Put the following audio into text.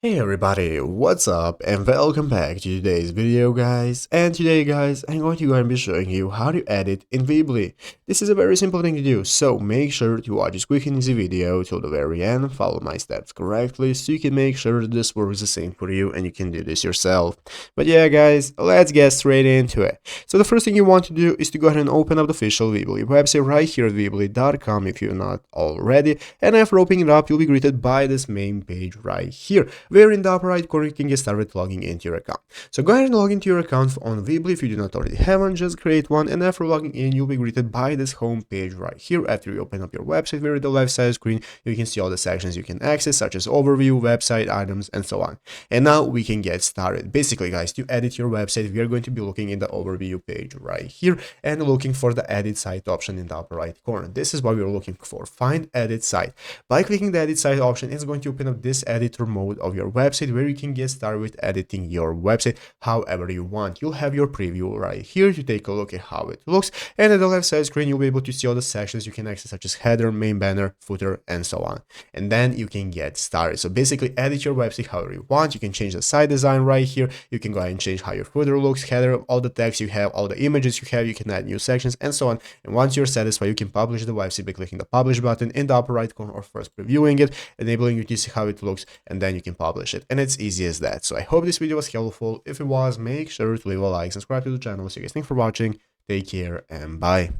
Hey everybody, what's up and welcome back to today's video guys. And today guys, I'm going to be showing you how to edit in Weebly. This is a very simple thing to do, so make sure to watch this quick and easy video till the very end, follow my steps correctly so you can make sure that this works the same for you and you can do this yourself. But yeah guys, let's get straight into it. So the first thing you want to do is to go ahead and open up the official Weebly website right here at weebly.com if you're not already. And after opening it up, you'll be greeted by this main page right here, where in the upper right corner you can get started logging into your account. So go ahead and log into your account on Weebly if you do not already have one, just create one, and after logging in you'll be greeted by this home page right here. After you open up your website, where at the left side of the screen you can see all the sections you can access, such as overview, website, items, and so on. And now we can get started. Basically guys, to edit your website, we are going to be looking in the overview page right here and looking for the edit site option in the upper right corner. This is what we're looking for. Find edit site. By clicking the edit site option, it's going to open up this editor mode of your website where you can get started with editing your website however you want. You'll have your preview right here to take a look at how it looks, and at the left side screen you'll be able to see all the sections you can access, such as header, main banner, footer, and so on. And then you can get started. So basically edit your website however you want. You can change the site design right here. You can go ahead and change how your footer looks, header, all the text you have, all the images you have. You can add new sections and so on. And once you're satisfied, you can publish the website by clicking the publish button in the upper right corner or first previewing it, enabling you to see how it looks, and then you can publish it. And it's easy as that. So I hope this video was helpful. If it was, make sure to leave a like, subscribe to the channel. So you guys, thanks for watching, take care, and bye.